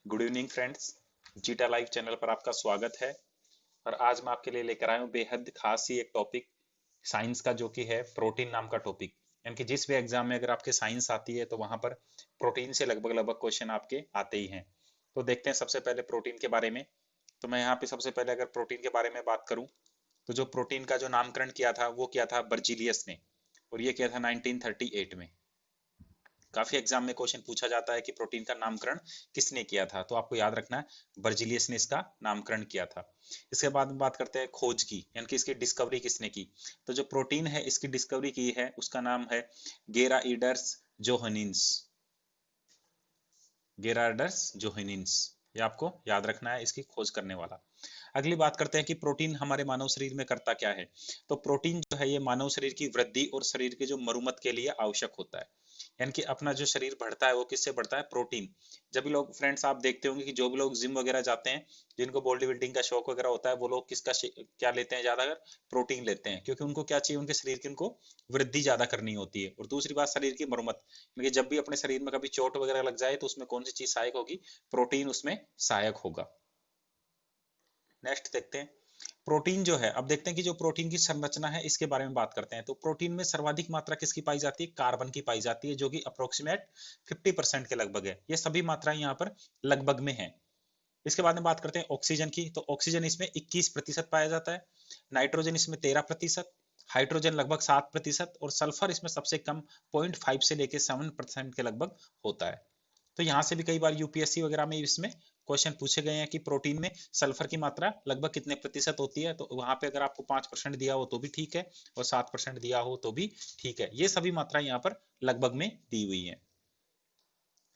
Good evening friends. Zeta live channel पर आपका स्वागत है। और आज मैं आपके लिए लेकर आया हूँ बेहद खास ही एक टॉपिक साइंस का, जो कि है प्रोटीन नाम का टॉपिक। यानी कि जिस भी एग्जाम में अगर आपके साइंस आती है तो वहां पर प्रोटीन से लगभग लगभग क्वेश्चन आपके आते ही हैं। तो देखते हैं सबसे पहले प्रोटीन के बारे में। तो मैं यहाँ पे सबसे पहले अगर प्रोटीन के बारे में बात करूँ तो जो प्रोटीन का जो नामकरण किया था वो किया था बर्जीलियस ने, और ये किया था 1938 में। काफी एग्जाम में क्वेश्चन पूछा जाता है कि प्रोटीन का नामकरण किसने किया था, तो आपको याद रखना है बर्जीलियस ने इसका नामकरण किया था। इसके बाद में बात करते हैं खोज की, यानी कि इसकी डिस्कवरी किसने की। तो जो प्रोटीन है इसकी डिस्कवरी की है उसका नाम है गेराइडर्स जोहनिन्स। गेराइडर्स जोहनिन्स, ये आपको याद रखना है इसकी खोज करने वाला। अगली बात करते हैं कि प्रोटीन हमारे मानव शरीर में करता क्या है। तो प्रोटीन जो है ये मानव शरीर की वृद्धि और शरीर के जो मरुमत के लिए आवश्यक होता है। यानी कि अपना जो शरीर बढ़ता है वो किससे बढ़ता है, प्रोटीन। जब भी लोग फ्रेंड्स आप देखते होंगे कि जो भी लोग जिम वगैरह जाते हैं, जिनको बॉडी बिल्डिंग का शौक वगैरह होता है, वो लोग किसका क्या लेते हैं ज्यादातर, प्रोटीन लेते हैं। क्योंकि उनको क्या चाहिए, उनके शरीर की उनको वृद्धि ज्यादा करनी होती है। और दूसरी बात शरीर की मरम्मत, यानी कि जब भी अपने शरीर में कभी चोट वगैरह लग जाए तो उसमें कौन सी चीज सहायक होगी, प्रोटीन उसमें सहायक होगा। नेक्स्ट देखते हैं प्रोटीन जो है। अब देखते हैं कि जो प्रोटीन की संरचना है इसके बारे में बात करते हैं। तो प्रोटीन में सर्वाधिक मात्रा किसकी पाई जाती है, कार्बन की पाई जाती है, जो कि अप्रोक्सीमेट 50% के लगभग है। ये सभी मात्राएं यहाँ पर लगभग में है। इसके बाद में बात करते हैं ऑक्सीजन की। तो ऑक्सीजन इसमें 21% पाया जाता है, नाइट्रोजन इसमें 13%, हाइड्रोजन लगभग 7% और सल्फर इसमें सबसे कम 0.5 से लेकर 7% के लगभग होता है। तो यहाँ से भी कई बार यूपीएससी वगैरह में इसमें क्वेश्चन पूछे गए हैं कि प्रोटीन में सल्फर की मात्रा लगभग कितने प्रतिशत होती है। तो वहां पे अगर आपको 5% दिया हो तो भी ठीक है, और 7% दिया हो तो भी ठीक है। ये सभी मात्राएं यहाँ पर लगभग में दी हुई है।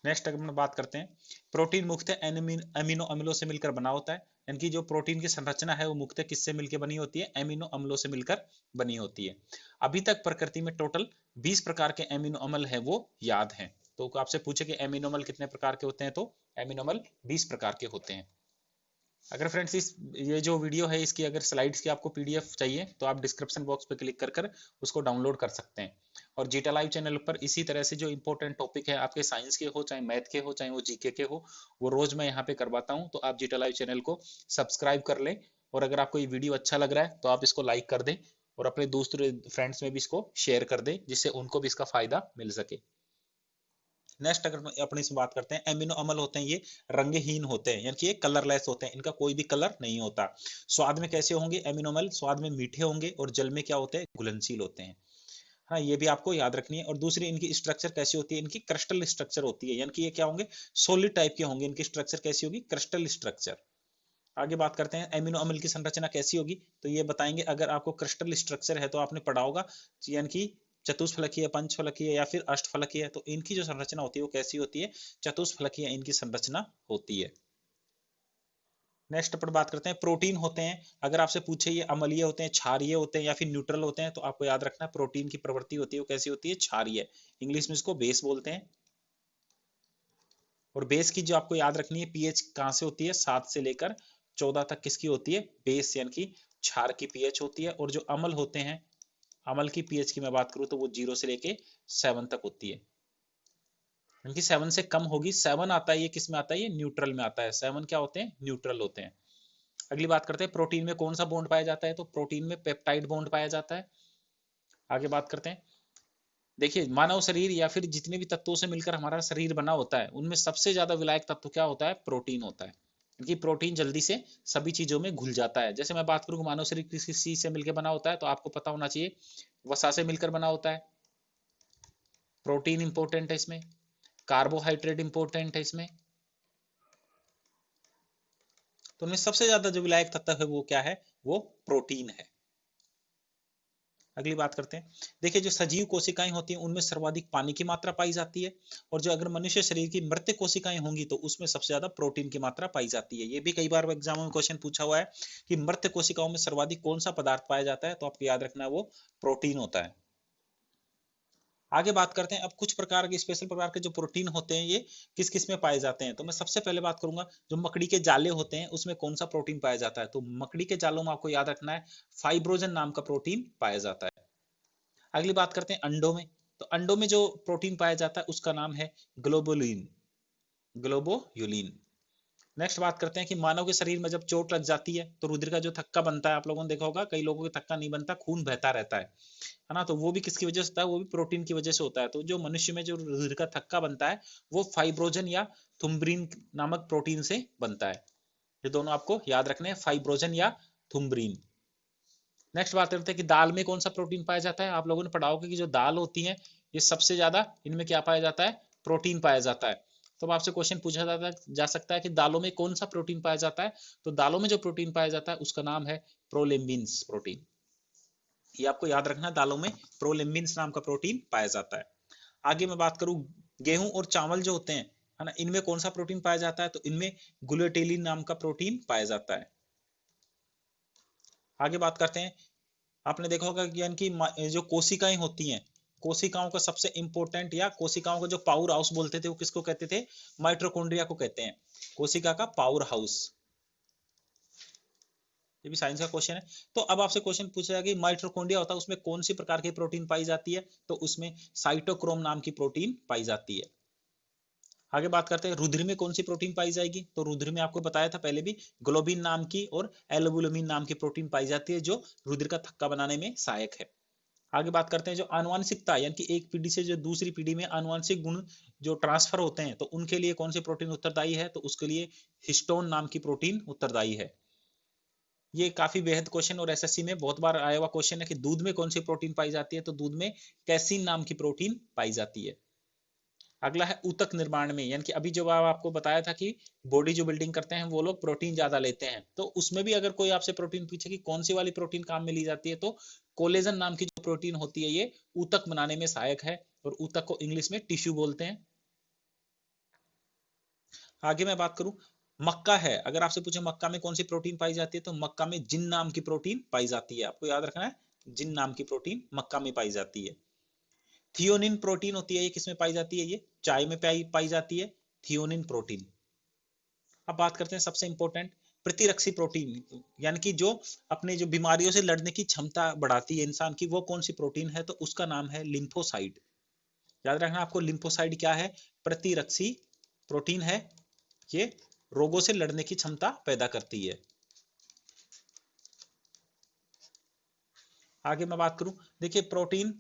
नेक्स्ट अगर हम बात करते हैं, प्रोटीन मुख्यतः अमीनो अम्लों से मिलकर बना होता है। यानी कि जो प्रोटीन की संरचना है वो मुख्यतः किससे मिलकर बनी होती है, एमिनो अम्लों से मिलकर बनी होती है। अभी तक प्रकृति में टोटल 20 प्रकार के एमिनो अम्ल है वो याद हैं। तो आपसे पूछे कि एमिनो अम्ल कितने प्रकार के होते हैं, तो एमिनो अम्ल 20 प्रकार के होते हैं। अगर फ्रेंड्स इस ये जो वीडियो है इसकी अगर स्लाइड्स की आपको पीडीएफ चाहिए तो आप डिस्क्रिप्शन बॉक्स पे क्लिक कर कर उसको डाउनलोड कर सकते हैं। और जीटा लाइव चैनल पर इसी तरह से जो इंपॉर्टेंट टॉपिक है आपके साइंस के हो, चाहे मैथ के हो, चाहे वो जीके के हो, वो रोज मैं यहाँ पे करवाता हूँ। तो आप जीटा लाइव चैनल को सब्सक्राइब कर लें। और अगर आपको ये वीडियो अच्छा लग रहा है तो आप इसको लाइक कर दें और अपने दूसरे फ्रेंड्स में भी इसको शेयर कर दें, जिससे उनको भी इसका फायदा मिल सके। नेक्स्ट अगर अपने से बात करते हैं, एमिनो अम्ल होते हैं ये रंगहीन होते हैं, यानी कि ये कलरलेस होते हैं, इनका कोई भी कलर नहीं होता। स्वाद में कैसे होंगे एमिनो अम्ल, स्वाद में मीठे होंगे और जल में क्या होते हैं, घुलनशील होते हैं। हाँ, ये भी आपको याद रखनी है। और दूसरी इनकी स्ट्रक्चर कैसी होती है, इनकी क्रिस्टल स्ट्रक्चर होती है, यानी कि ये क्या होंगे, सॉलिड टाइप के होंगे। इनकी स्ट्रक्चर कैसी होगी, क्रिस्टल स्ट्रक्चर। आगे बात करते हैं एमिनो अम्ल की संरचना कैसी होगी। तो ये बताएंगे, अगर आपको क्रिस्टल स्ट्रक्चर है तो आपने पढ़ा होगा, यानी कि चतुष्फलकीय, पंचफलकीय या फिर अष्टफलकीय। तो इनकी जो संरचना होती है वो कैसी होती है, चतुष्फलकीय इनकी संरचना होती है। नेक्स्ट पर बात करते हैं प्रोटीन होते हैं। अगर आपसे पूछे ये अम्लीय होते हैं, क्षारीय होते हैं या फिर न्यूट्रल होते हैं, तो आपको याद रखना है प्रोटीन की प्रवृत्ति होती है वो कैसी होती है, क्षारीय। इंग्लिश में इसको बेस बोलते हैं। और बेस की जो आपको याद रखनी है, पीएच कहां से होती है, 7 से लेकर 14 तक किसकी होती है, बेस यानी कि क्षार की पीएच होती है। और जो अम्ल होते हैं, अम्ल की पीएच की मैं बात करूं तो वो 0 से लेके 7 तक होती है। यानी कि 7 से कम होगी। 7 आता है, ये किस में आता है, ये न्यूट्रल में आता है। 7 क्या होते हैं, न्यूट्रल होते हैं। अगली बात करते हैं प्रोटीन में कौन सा बॉन्ड पाया जाता है। तो प्रोटीन में पेप्टाइड बॉन्ड पाया जाता है। आगे बात करते हैं, देखिए मानव शरीर या फिर जितने भी तत्वों से मिलकर हमारा शरीर बना होता है उनमें सबसे ज्यादा विलायक तत्व क्या होता है, प्रोटीन होता है। क्योंकि प्रोटीन जल्दी से सभी चीजों में घुल जाता है। जैसे मैं बात करूं मानव शरीर किसी चीज से मिलकर बना होता है तो आपको पता होना चाहिए, वसा से मिलकर बना होता है, प्रोटीन इंपॉर्टेंट है इसमें, कार्बोहाइड्रेट इंपॉर्टेंट है इसमें। तो उनमें सबसे ज्यादा जो विलायक तत्व है वो क्या है, वो प्रोटीन है। अगली बात करते हैं, देखिए जो सजीव कोशिकाएं होती हैं उनमें सर्वाधिक पानी की मात्रा पाई जाती है। और जो अगर मनुष्य शरीर की मृत कोशिकाएं होंगी तो उसमें सबसे ज्यादा प्रोटीन की मात्रा पाई जाती है। ये भी कई बार एग्जाम में क्वेश्चन पूछा हुआ है कि मृत कोशिकाओं में सर्वाधिक कौन सा पदार्थ पाया जाता है, तो आपको याद रखना है वो प्रोटीन होता है। आगे बात करते हैं, अब कुछ प्रकार के स्पेशल प्रकार के जो प्रोटीन होते हैं ये किस किस में पाए जाते हैं। तो मैं सबसे पहले बात करूंगा, जो मकड़ी के जाले होते हैं उसमें कौन सा प्रोटीन पाया जाता है। तो मकड़ी के जालों में आपको याद रखना है फाइब्रोजन नाम का प्रोटीन पाया जाता है। अगली बात करते हैं अंडों में। तो अंडों में जो प्रोटीन पाया जाता है उसका नाम है ग्लोबुलिन, ग्लोबोयुलिन। नेक्स्ट बात करते हैं कि मानव के शरीर में जब चोट लग जाती है तो रुधिर का जो थक्का बनता है, आप लोगों ने देखा होगा कई लोगों के थक्का नहीं बनता, खून बहता रहता है ना, तो वो भी किसकी वजह से होता है, वो भी प्रोटीन की वजह से होता है। तो जो मनुष्य में जो रुधिर का थक्का बनता है वो फाइब्रोजन या थुम्ब्रीन नामक प्रोटीन से बनता है। ये दोनों आपको याद रखने हैं, फाइब्रोजन या थुम्ब्रीन। नेक्स्ट बात करते हैं कि दाल में कौन सा प्रोटीन पाया जाता है। आप लोगों ने पढ़ा होगा कि जो दाल होती है ये सबसे ज्यादा इनमें क्या पाया जाता है, प्रोटीन पाया जाता है। तो अब आपसे क्वेश्चन पूछा जा सकता है कि दालों में कौन सा प्रोटीन पाया जाता है। तो दालों में जो प्रोटीन पाया जाता है उसका नाम है प्रोलेम्बिन्स प्रोटीन। ये आपको याद रखना, दालों में प्रोलेम्बिन्स नाम का प्रोटीन पाया जाता है। आगे मैं बात करूं, गेहूं और चावल जो होते हैं, है ना, इनमें कौन सा प्रोटीन पाया जाता है। तो इनमें ग्लूटेलिन नाम का प्रोटीन पाया जाता है। आगे बात करते हैं, आपने देखा होगा कि यानी कि जो कोशिकाएं होती हैं, कोशिकाओं का सबसे इंपॉर्टेंट या कोशिकाओं का जो पावर हाउस बोलते थे वो किसको कहते थे, माइटोकॉन्ड्रिया को कहते हैं, कोशिका का पावर हाउस। ये भी साइंस का क्वेश्चन है। तो अब आपसे क्वेश्चन पूछा जाएगा कि माइटोकॉन्ड्रिया होता है उसमें कौन सी प्रकार की प्रोटीन पाई जाती है। तो उसमें साइटोक्रोम नाम की प्रोटीन पाई जाती है। आगे बात करते हैं रुधिर में कौन सी प्रोटीन पाई जाएगी। तो रुधिर में आपको बताया था पहले भी, ग्लोबिन नाम की और एल्बुमिन नाम की प्रोटीन पाई जाती है जो रुधिर का थक्का बनाने में सहायक है। आगे बात करते हैं जो आनुवांशिकता, यानी कि एक पीढ़ी से जो दूसरी पीढ़ी में आनुवांशिक गुण जो ट्रांसफर होते हैं तो उनके लिए कौन सी प्रोटीन उत्तरदायी है। तो उसके लिए हिस्टोन नाम की प्रोटीन उत्तरदायी है। ये काफी बेहद क्वेश्चन और एसएससी में बहुत बार आया हुआ क्वेश्चन है कि दूध में कौन सी प्रोटीन पाई जाती है। तो दूध में कैसीन नाम की प्रोटीन पाई जाती है। अगला है ऊतक निर्माण में, यानी कि अभी जो आपको बताया था कि बॉडी जो बिल्डिंग करते हैं वो लोग प्रोटीन ज्यादा लेते हैं, तो उसमें भी अगर कोई आपसे प्रोटीन पूछे कि कौन सी वाली प्रोटीन काम में ली जाती है, तो कोलेजन नाम की जो प्रोटीन होती है ये ऊतक बनाने में सहायक है, और ऊतक को इंग्लिश में टिश्यू बोलते हैं। आगे मैं बात करूं, मक्का है, अगर आपसे पूछे मक्का में कौन सी प्रोटीन पाई जाती है, तो मक्का में जिन नाम की प्रोटीन पाई जाती है। आपको याद रखना है, जिन नाम की प्रोटीन मक्का में पाई जाती है। थियोनिन प्रोटीन होती है, ये किसमें पाई जाती है, ये चाय में पाई जाती है, थियोनिन प्रोटीन। अब बात करते हैं सबसे इंपॉर्टेंट प्रतिरक्षी प्रोटीन, यानी कि जो अपने जो बीमारियों से लड़ने की क्षमता बढ़ाती है इंसान की, वो कौन सी प्रोटीन है। तो उसका नाम है लिम्फोसाइट। याद रखना आपको, लिम्फोसाइट क्या है, प्रतिरक्षी प्रोटीन है, ये रोगों से लड़ने की क्षमता पैदा करती है। आगे मैं बात करूं, देखिए प्रोटीन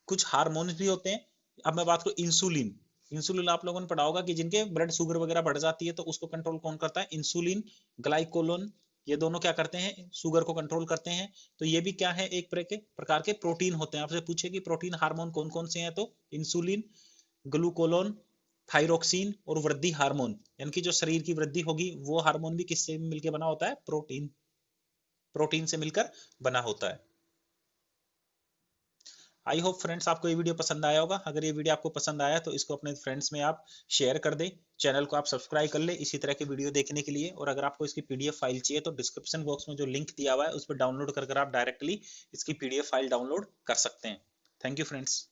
कुछ हार्मोन्स भी होते हैं। अब मैं बात करूं इंसुलिन, इंसुलिन आप लोगों ने पढ़ा होगा कि जिनके ब्लड शुगर वगैरह बढ़ जाती है तो उसको कंट्रोल कौन करता है, इंसुलिन, ग्लाइकोलोन, ये दोनों क्या करते हैं, शुगर को कंट्रोल करते हैं। तो ये भी क्या है, एक प्रकार के प्रोटीन होते हैं। आपसे पूछे कि प्रोटीन हार्मोन कौन कौन से हैं, तो इंसुलिन, ग्लूकोलोन, थायरोक्सिन और वृद्धि हार्मोन, यानी कि जो शरीर की वृद्धि होगी वो हार्मोन भी किससे मिलकर बना होता है, प्रोटीन, प्रोटीन से मिलकर बना होता है। आई होप फ्रेंड्स आपको ये वीडियो पसंद आया होगा। अगर ये वीडियो आपको पसंद आया तो इसको अपने फ्रेंड्स में आप शेयर कर दें, चैनल को आप सब्सक्राइब कर ले इसी तरह के वीडियो देखने के लिए। और अगर आपको इसकी पीडीएफ फाइल चाहिए तो डिस्क्रिप्शन बॉक्स में जो लिंक दिया हुआ है उस पर डाउनलोड कर आप डायरेक्टली इसकी पीडीएफ फाइल डाउनलोड कर सकते हैं। Thank you friends.